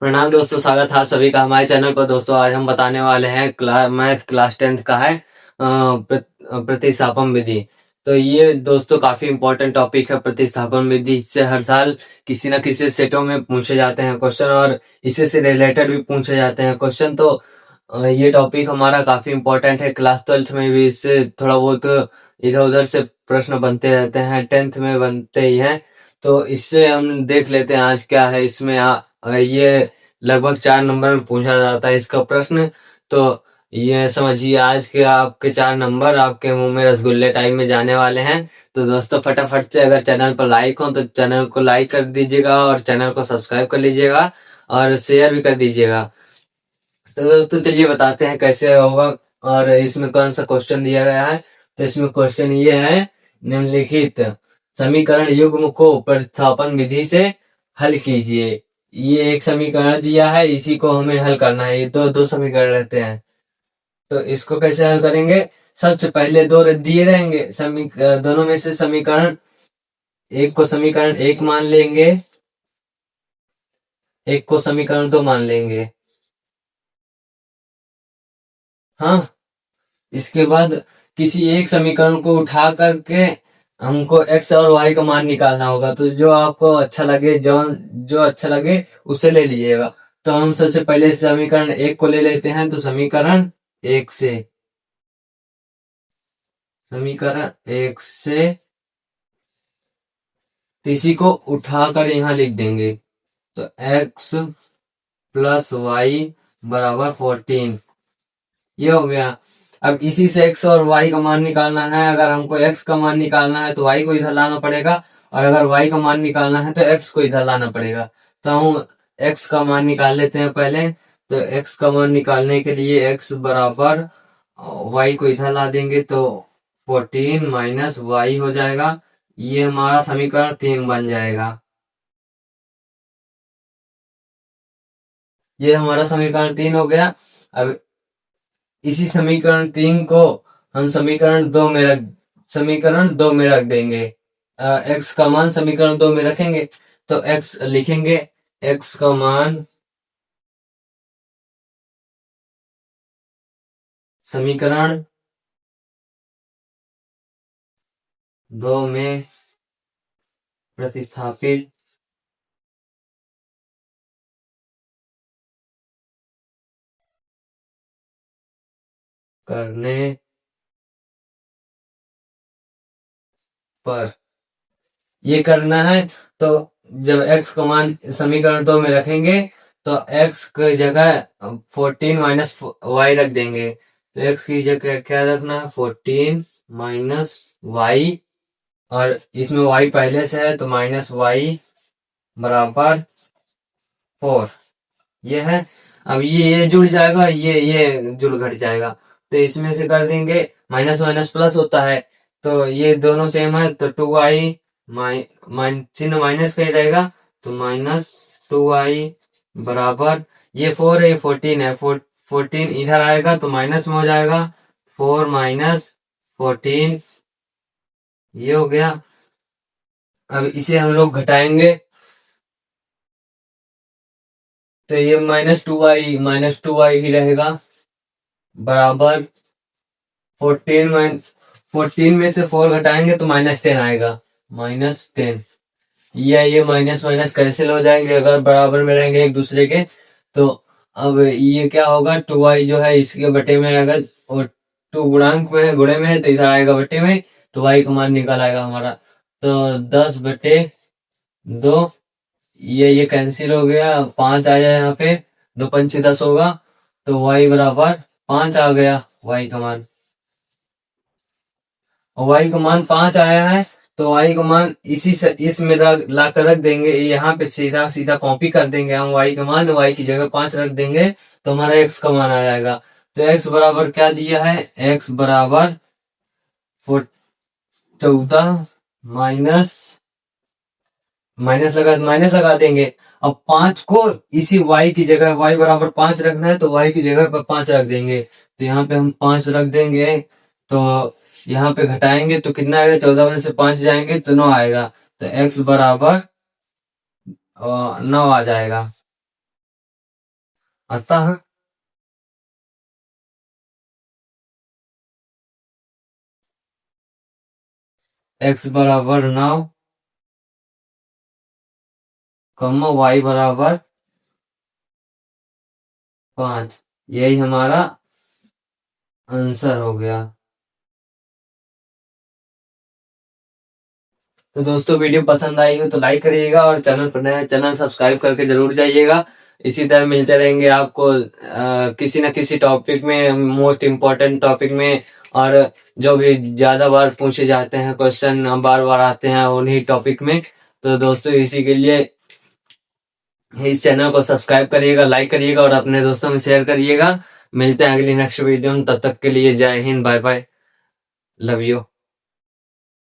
प्रणाम दोस्तों, स्वागत है आप सभी का हमारे चैनल पर। दोस्तों आज हम बताने वाले हैं मैथ क्लास 10th का है प्रतिस्थापन विधि। तो ये दोस्तों काफी इंपॉर्टेंट टॉपिक है प्रतिस्थापन विधि। इससे हर साल किसी न किसी सेटों में पूछे जाते हैं क्वेश्चन, और इसी से रिलेटेड भी पूछे जाते हैं क्वेश्चन। तो ये टॉपिक हमारा काफी इंपॉर्टेंट है। क्लास 12th में भी इससे थोड़ा बहुत इधर उधर से प्रश्न बनते रहते हैं, 10th में बनते ही हैं। तो इससे हम देख लेते हैं आज क्या है इसमें। ये लगभग 4 नंबर में पूछा जाता है इसका प्रश्न। तो ये समझिए आज के आपके 4 नंबर आपके मुंह में रसगुल्ले टाइप में जाने वाले हैं। तो दोस्तों फटाफट से अगर चैनल पर लाइक हो तो चैनल को लाइक कर दीजिएगा, और चैनल को सब्सक्राइब कर लीजिएगा, और शेयर भी कर दीजिएगा। तो दोस्तों चलिए बताते हैं कैसे होगा, और इसमें कौन सा क्वेश्चन दिया गया है। तो इसमें क्वेश्चन ये है, निम्नलिखित समीकरण युग्म को प्रतिस्थापन विधि से हल कीजिए। ये एक समीकरण दिया है, इसी को हमें हल करना है। ये दो दो समीकरण रहते हैं, तो इसको कैसे हल करेंगे। सबसे पहले दो दिए रहेंगे, दोनों में से समीकरण एक को समीकरण 1 मान लेंगे, एक को समीकरण 2 मान लेंगे। हाँ, इसके बाद किसी एक समीकरण को उठा करके हमको एक्स और वाई का मान निकालना होगा। तो जो आपको अच्छा लगे, जो जो अच्छा लगे उसे ले लीजिएगा। तो हम सबसे पहले समीकरण 1 को ले लेते हैं। तो समीकरण 1 से तो इसी को उठाकर यहाँ लिख देंगे। तो x प्लस वाई बराबर 14, ये हो गया। अब इसी से x और y का मान निकालना है। अगर हमको x का मान निकालना है तो y को इधर लाना पड़ेगा, और अगर y का मान निकालना है तो x को इधर लाना पड़ेगा। तो हम x का मान निकाल लेते हैं पहले। तो x का मान निकालने के लिए x बराबर y को इधर ला देंगे, तो 14 माइनस y हो जाएगा। ये हमारा समीकरण 3 बन जाएगा। ये हमारा समीकरण 3 हो गया। अब इसी समीकरण 3 को हम समीकरण दो में रख देंगे। एक्स का मान समीकरण 2 में रखेंगे, तो एक्स लिखेंगे। एक्स का मान समीकरण 2 में प्रतिस्थापित करने पर ये करना है। तो जब x का मान समीकरण 2 में रखेंगे तो x की जगह 14 माइनस वाई रख देंगे। तो x की जगह क्या रखना है, 14 माइनस वाई, और इसमें y पहले से है तो माइनस वाई बराबर 4, ये है। अब ये जुड़ जाएगा, ये जुड़ घट जाएगा। तो इसमें से कर देंगे, माइनस माइनस प्लस होता है, तो ये दोनों सेम है। तो 2y चिन्ह माइनस का ही रहेगा, तो माइनस 2y बराबर, ये 4 है, ये 14 है। 14 इधर आएगा तो माइनस में हो जाएगा, 4 माइनस 14, ये हो गया। अब इसे हम लोग घटाएंगे, तो ये माइनस टू वाई ही रहेगा, बराबर 14 में से 4 घटाएंगे तो -10 आएगा, -10। ये माइनस माइनस कैंसिल हो जाएंगे अगर बराबर में रहेंगे एक दूसरे के। तो अब ये क्या होगा, 2y जो है इसके बटे में आएगा, और 2 गुणांक में है, गुणे में है, तो इधर आएगा बटे में, तो y का मान निकल आएगा हमारा। तो 10/2, ये कैंसिल हो गया, 5 आया यहाँ पे, 2 पंचे 10 होगा, तो y बराबर 5 आ गया y का मान। और y का मान 5 आया है, तो y का मान इसी से इसमें ला कर रख देंगे। यहाँ पे सीधा सीधा कॉपी कर देंगे हम y का मान, y की जगह 5 रख देंगे, तो हमारा x का मान आ जाएगा। तो x बराबर क्या दिया है, x बराबर 14 माइनस लगा देंगे। अब 5 को इसी y की जगह, y बराबर 5 रखना है, तो y की जगह पर 5 रख देंगे। तो यहाँ पे हम 5 रख देंगे, तो यहाँ पे घटाएंगे तो कितना आएगा, 14 में से 5 जाएंगे तो 9 आएगा। तो x बराबर 9 आ जाएगा। आता है। x बराबर 9 कॉमा y बराबर 5, यही हमारा आंसर हो गया। तो दोस्तों वीडियो पसंद आई हो तो लाइक करिएगा और चैनल पर नया चैनल सब्सक्राइब करके जरूर जाइएगा। इसी तरह मिलते रहेंगे आपको किसी न किसी टॉपिक में, मोस्ट इम्पोर्टेंट टॉपिक में, और जो भी ज्यादा बार पूछे जाते हैं क्वेश्चन, बार बार आते हैं उन्हीं टॉपिक में। तो दोस्तों इसी के लिए इस चैनल को सब्सक्राइब करिएगा, लाइक करिएगा और अपने दोस्तों में शेयर करिएगा। मिलते हैं अगली नेक्स्ट वीडियो में, तब तक के लिए जय हिंद, बाय बाय, लव यू।